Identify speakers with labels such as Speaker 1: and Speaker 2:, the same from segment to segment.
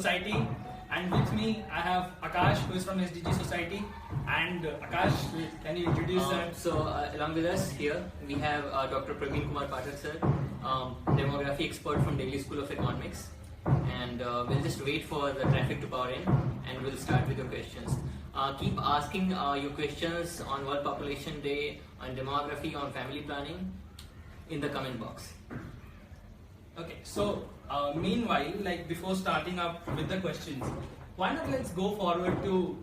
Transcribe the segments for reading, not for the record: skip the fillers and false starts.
Speaker 1: Society, and with me I have Akash, who is from SDG Society. And Akash, can you introduce that?
Speaker 2: Along with us here we have Dr. Praveen Kumar Pathak sir, demography expert from Delhi School of Economics, and we'll just wait for the traffic to power in and we'll start with your questions. Keep asking your questions on World Population Day, on demography, on family planning in the comment box.
Speaker 1: Okay, so meanwhile, before starting up with the questions, why not let's go forward to,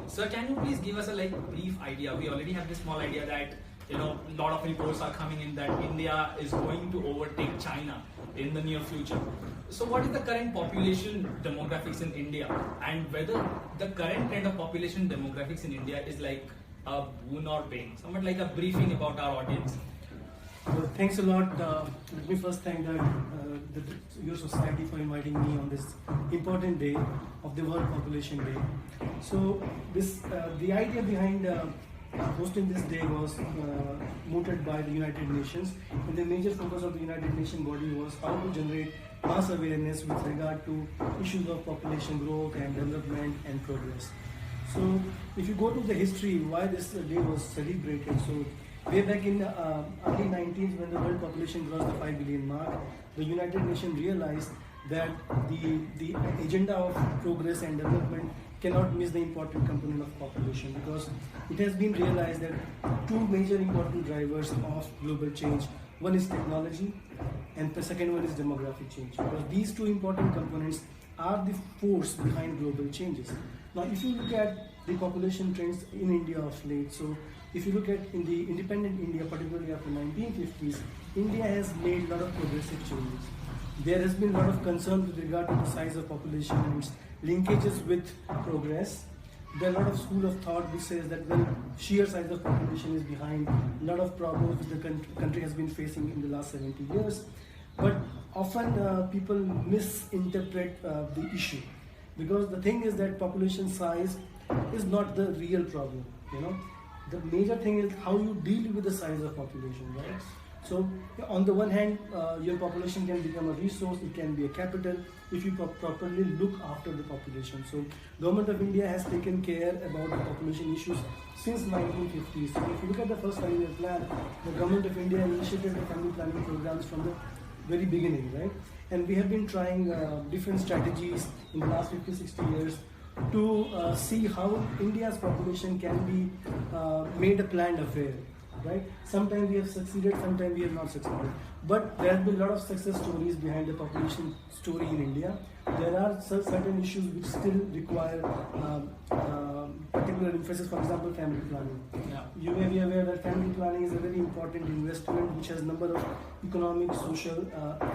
Speaker 1: sir, can you please give us a brief idea? We already have this small idea that a lot of reports are coming in that India is going to overtake China in the near future. So what is the current population demographics in India, and whether the current trend of population demographics in India is like a boon or bane? Somewhat like a briefing about our audience.
Speaker 3: Well, thanks a lot. Let me first thank your society for inviting me on this important day of the World Population Day. So the idea behind hosting this day was mooted by the United Nations, and the major focus of the United Nations body was how to generate mass awareness with regard to issues of population growth and development and progress. So if you go to the history why this day was celebrated, so way back in the early 90s, when the world population crossed the 5 billion mark, the United Nations realized that the agenda of progress and development cannot miss the important component of population, because it has been realized that two major important drivers of global change, one is technology and the second one is demographic change, because these two important components are the force behind global changes. Now if you look at the population trends in India of late, so if you look at in the independent India, particularly after 1950s, India has made a lot of progressive changes. There has been a lot of concern with regard to the size of population and its linkages with progress. There are a lot of school of thought which says that, well, sheer size of population is behind a lot of problems which the country has been facing in the last 70 years. But often people misinterpret the issue, because the thing is that population size is not the real problem. The major thing is how you deal with the size of population, right? So on the one hand, your population can become a resource, it can be a capital if you properly look after the population. So Government of India has taken care about the population issues since 1950s. So if you look at the first 5-year plan, the Government of India initiated the family planning programs from the very beginning, right? And we have been trying different strategies in the last 50-60 years to see how India's population can be made a planned affair, right? Sometimes we have succeeded, sometimes we have not succeeded. But there have been a lot of success stories behind the population story in India. There are certain issues which still require particular emphasis, for example, family planning.
Speaker 1: Yeah.
Speaker 3: You may be aware that family planning is a very important investment which has a number of economic, social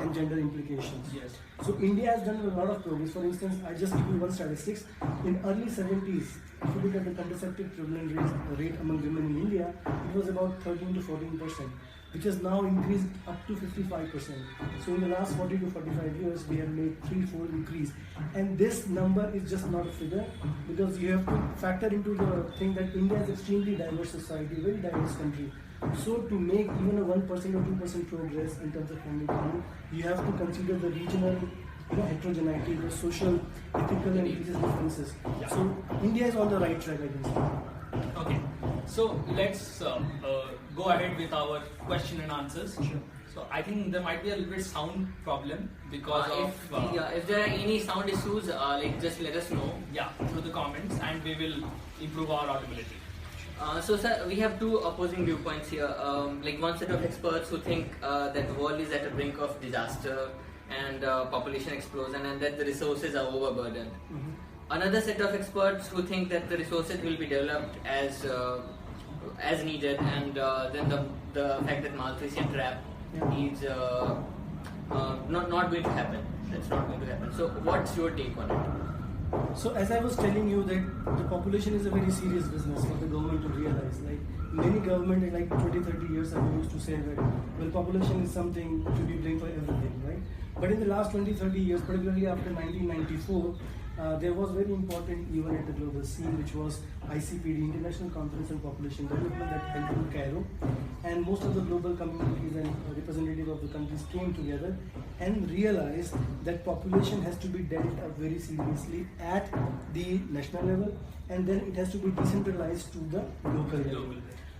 Speaker 3: and gender implications.
Speaker 1: Yes.
Speaker 3: So India has done a lot of progress. For instance, I just give you one statistics. In early 70s, if you look at the contraceptive prevalent rate among women in India, it was about 13 to 14%, which has now increased up to 55%. So in the last 40 to 45 years, we have made 3-4 increase. And this number is just not a figure, because you have to factor into the thing that India is extremely diverse society, very diverse country. So to make even a 1% or 2% progress in terms of family planning, you have to consider the regional heterogeneity, the social, ethical and religious differences.
Speaker 1: Yeah.
Speaker 3: So India is on the right track, I can say.
Speaker 1: Okay, so let's go ahead with our question and answers.
Speaker 3: Sure.
Speaker 1: So I think there might be a little bit sound problem because
Speaker 2: if there are any sound issues, just let us know.
Speaker 1: Yeah, through the comments, and we will improve our audibility.
Speaker 2: So sir, we have two opposing viewpoints here. One set of experts who think that the world is at the brink of disaster and population explosion, and that the resources are overburdened.
Speaker 3: Mm-hmm.
Speaker 2: Another set of experts who think that the resources will be developed as needed, and then the fact that malnutrition trap is not going to happen. That's not going to happen. So what's your take on it?
Speaker 3: So as I was telling you, that the population is a very serious business for the government to realize. Many government in 20-30 years ago used to say that, well, population is something to be blamed for everything, right? But in the last 20-30 years, particularly after 1994, there was very important event at the global scene, which was ICPD, International Conference on Population Development, that held in Cairo. And most of the global communities and representatives of the countries came together and realized that population has to be dealt up very seriously at the national level, and then it has to be decentralized to the local level.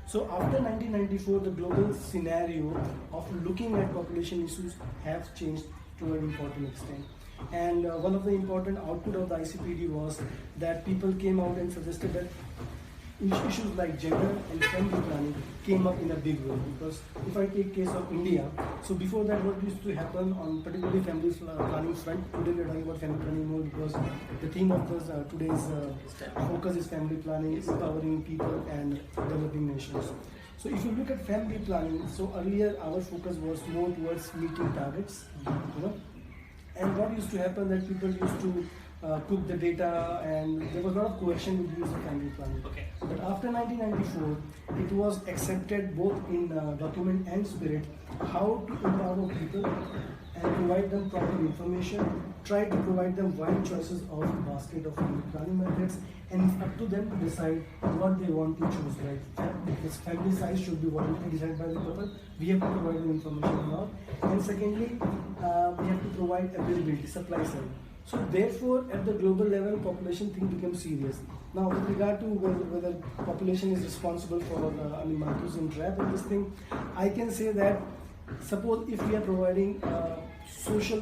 Speaker 3: So after 1994, the global scenario of looking at population issues have changed to an important extent. And one of the important output of the ICPD was that people came out and suggested that issues like gender and family planning came up in a big way. Because if I take case of India, so before that what used to happen on particularly family planning front, today we are talking about family planning more because the theme of this, today's focus is family planning, empowering people and developing nations. So if you look at family planning, so earlier our focus was more towards meeting targets, and what used to happen that people used to cook the data, and there was a lot of coercion with use of family planning.
Speaker 1: Okay.
Speaker 3: But after 1994, it was accepted both in document and spirit how to empower people and provide them proper information, try to provide them wide choices of basket of family planning methods, and it's up to them to decide what they want to choose. Right? Because family size should be voluntarily decided by the couple. We have to provide them information now, and secondly, we have to provide availability, supply side. So therefore, at the global level, population thing becomes serious. Now, with regard to whether population is responsible for Marcus and trap in this thing, I can say that suppose if we are providing social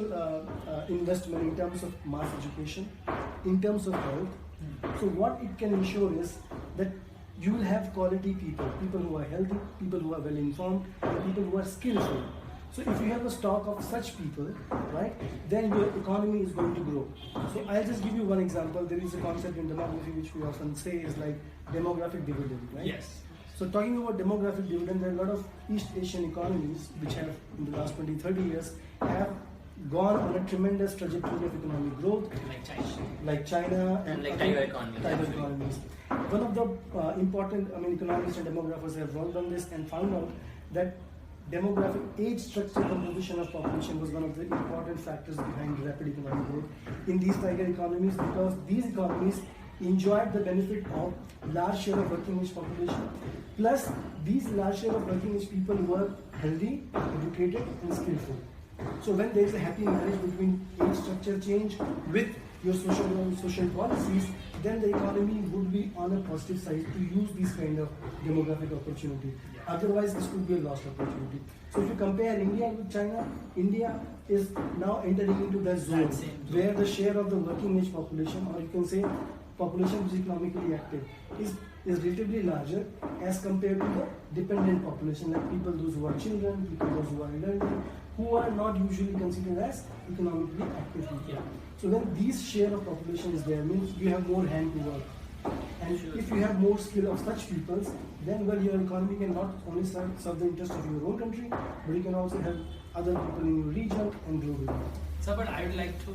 Speaker 3: investment in terms of mass education, in terms of health, so what it can ensure is that you will have quality people, people who are healthy, people who are well informed, and people who are skillful. So if you have a stock of such people, right, then your economy is going to grow. So I'll just give you one example. There is a concept in demography which we often say is like demographic dividend, right?
Speaker 1: Yes.
Speaker 3: So talking about demographic dividend, there are a lot of East Asian economies which have in the last 20, 30 years have gone on a tremendous trajectory of economic growth. Like China
Speaker 2: and like tiger economies.
Speaker 3: One of the important economists and demographers have worked on this and found out that demographic age structure composition of population was one of the important factors behind rapid economic growth in these tiger economies, because these economies enjoyed the benefit of large share of working age population, plus these large share of working age people were healthy, educated and skillful. So when there is a happy marriage between age structure change with your social policies, then the economy would be on a positive side to use this kind of demographic opportunity. Otherwise, this could be a lost opportunity. So if you compare India with China, India is now entering into that zone where the share of the working age population, or you can say population which is economically active, is relatively larger as compared to the dependent population, like people those who are children, people those who are elderly, who are not usually considered as economically active people. So when these share of population is there, means you have more hand to work. And if you have more skill of such peoples, then your economy can not only serve the interest of your own country, but you can also help other people in your region and globally.
Speaker 1: Sir, but I would like to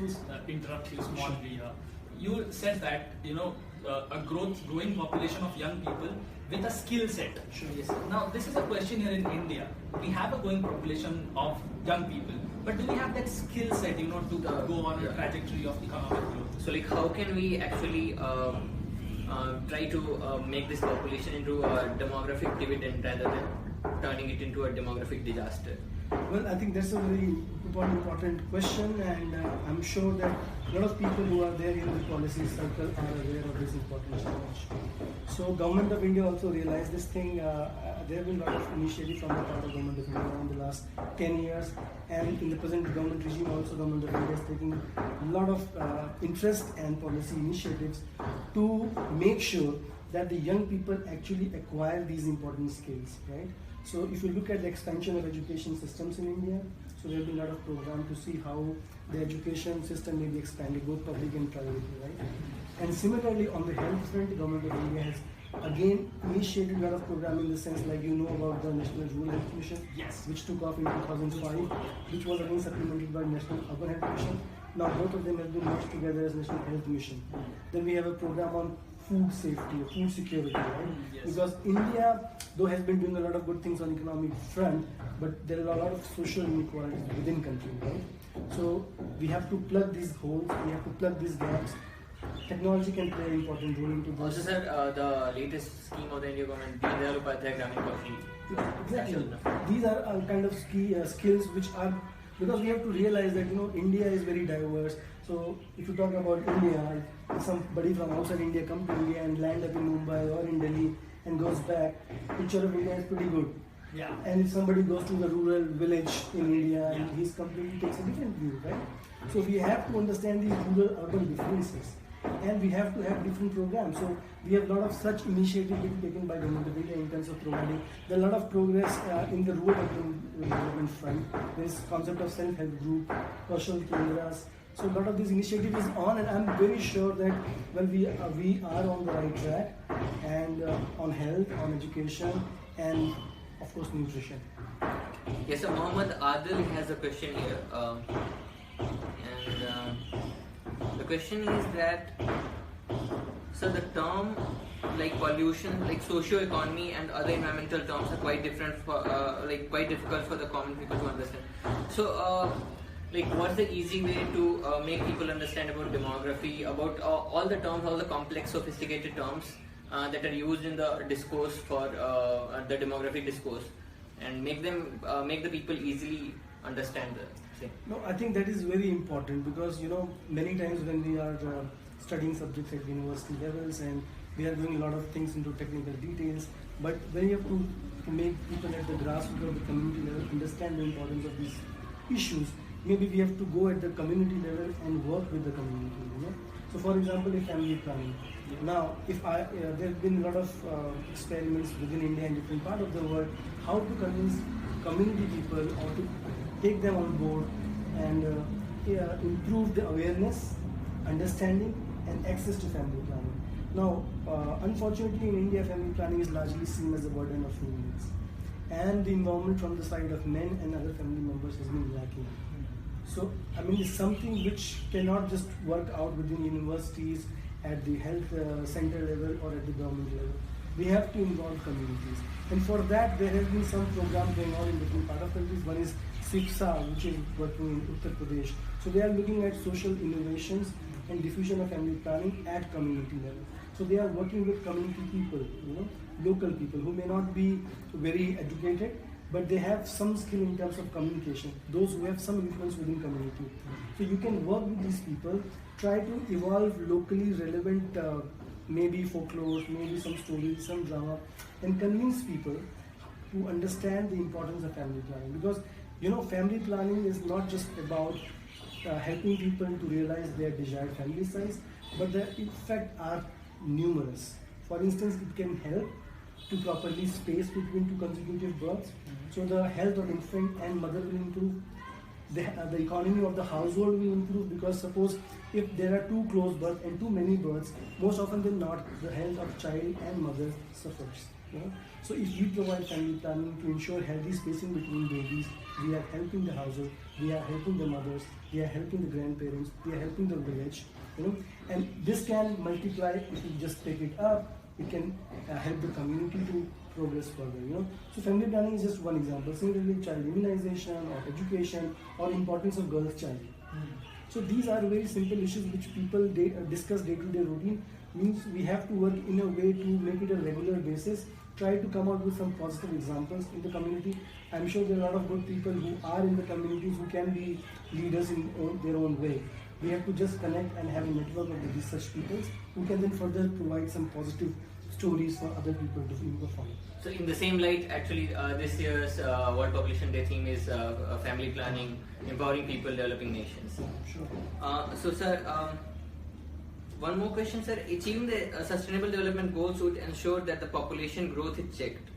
Speaker 1: interrupt you smallly here. You said that a growing population of young people with a skill set.
Speaker 3: Sure.
Speaker 1: Yes. Now this is a question here in India. We have a growing population of young people, but do we have that skill set, to go on a trajectory of economic growth?
Speaker 2: So like, how can we actually try to make this population into a demographic dividend rather than turning it into a demographic disaster?
Speaker 3: Well, I think that's a very important question, and I'm sure that a lot of people who are there in the policy circle are aware of this important challenge. So government of India also realized this thing. There have been a lot of initiatives from the part of government of India in the last 10 years, and in the present government regime also government of India is taking a lot of interest and policy initiatives to make sure that the young people actually acquire these important skills, right? So if you look at the expansion of education systems in India, so there have been a lot of programs to see how the education system may be expanded, both public and private, right? And similarly, on the health front, the government of India has again initiated a lot of program in the sense, like about the National Rural Health Mission,
Speaker 1: Yes,
Speaker 3: which took off in 2005, which was again supplemented by National Urban Health Mission. Now both of them have been merged together as National Health Mission. Then we have a program on food safety, food security, right?
Speaker 1: Yes.
Speaker 3: Because India, though, has been doing a lot of good things on economic front, but there are a lot of social inequalities within country, right? So we have to plug these holes, we have to plug these gaps technology can play an important role into this.
Speaker 2: Also, sir, the latest scheme of the Indian government, Deen Dayal Upadhyay Gramin Kaushal.
Speaker 3: Exactly. These are kind of skills which are, because we have to realize that India is very diverse. So if you talk about India, if somebody from outside India come to India and land up in Mumbai or in Delhi and goes back, picture of India is pretty good.
Speaker 1: Yeah.
Speaker 3: And if somebody goes to the rural village in India,
Speaker 1: Yeah.
Speaker 3: and he's completely takes a different view, right? So we have to understand these rural-urban differences, and we have to have different programs. So we have a lot of such initiatives being taken by Government of India in terms of providing. There are a lot of progress in the rural development front. There is concept of self-help group, Kaushal Kendras. So a lot of this initiative is on, and I'm very sure that we are on the right track, and on health, on education, and of course nutrition.
Speaker 2: Yes, sir. Mohammed Adil has a question here, and the question is that, so the term like pollution, like socio-economy and other environmental terms are quite different for, quite difficult for the common people to understand. So, what's the easy way to make people understand about demography, about all the terms, all the complex, sophisticated terms that are used in the discourse for the demographic discourse, and make the people easily understand the thing?
Speaker 3: No, I think that is very important, because many times when we are studying subjects at university levels, and we are doing a lot of things into technical details, but when you have to make people at the grassroots of the community level understand the importance of these issues, maybe we have to go at the community level and work with the community. So for example, if family planning. Now, there have been a lot of experiments within India and different parts of the world, how to convince community people or to take them on board and improve the awareness, understanding, and access to family planning. Now, unfortunately in India, family planning is largely seen as a burden of females, and the involvement from the side of men and other family members has been lacking. So, it's something which cannot just work out within universities, at the health center level, or at the government level. We have to involve communities. And for that, there has been some program going on in different parts of countries. One is SIPSA, which is working in Uttar Pradesh. So they are looking at social innovations and diffusion of family planning at community level. So they are working with community people, local people who may not be very educated, but they have some skill in terms of communication, those who have some influence within community. So you can work with these people, try to evolve locally relevant, maybe folklore, maybe some stories, some drama, and convince people to understand the importance of family planning. Because family planning is not just about helping people to realize their desired family size, but the effects are numerous. For instance, it can help to properly space between two consecutive births, so the health of infant and mother will improve. The economy of the household will improve, because suppose if there are too close births and too many births, most often than not, the health of child and mother suffers. So if we provide family planning to ensure healthy spacing between babies, we are helping the household, we are helping the mothers, we are helping the grandparents, we are helping the village. And this can multiply if you just take it up. It can help the community to progress further. So family planning is just one example. Similarly, child immunization or education or importance of girls' child. So these are very simple issues which people discuss day-to-day routine. Means we have to work in a way to make it a regular basis. Try to come out with some positive examples in the community. I'm sure there are a lot of good people who are in the communities who can be leaders in their own way. We have to just connect and have a network of these such people who can then further provide some positive stories for other people to follow.
Speaker 2: So in the same light, actually, this year's World Population Day theme is family planning, empowering people, developing nations.
Speaker 3: Sure.
Speaker 2: So sir, one more question, sir. Achieving the Sustainable Development Goals would ensure that the population growth is checked,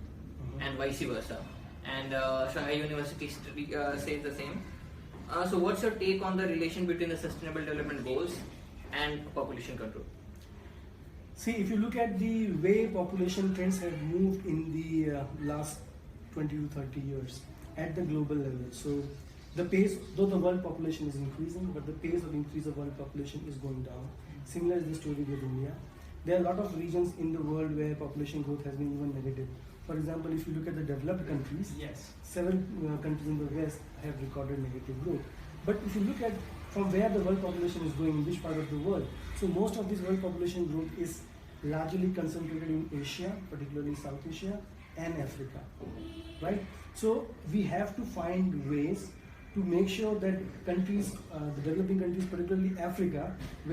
Speaker 2: and vice versa. And Shanghai University says the same. So what's your take on the relation between the Sustainable Development Goals and population control?
Speaker 3: See, if you look at the way population trends have moved in the last 20 to 30 years at the global level. So the pace, though the world population is increasing, but the pace of increase of world population is going down. Similar is the story with India. There are a lot of regions in the world where population growth has been even negative. For example, if you look at the developed countries,
Speaker 1: Yes.
Speaker 3: 7 countries in the West have recorded negative growth. But if you look at from where the world population is going, in which part of the world. So most of this world population growth is largely concentrated in Asia, particularly South Asia and Africa, right? So we have to find ways to make sure that countries, the developing countries, particularly Africa, where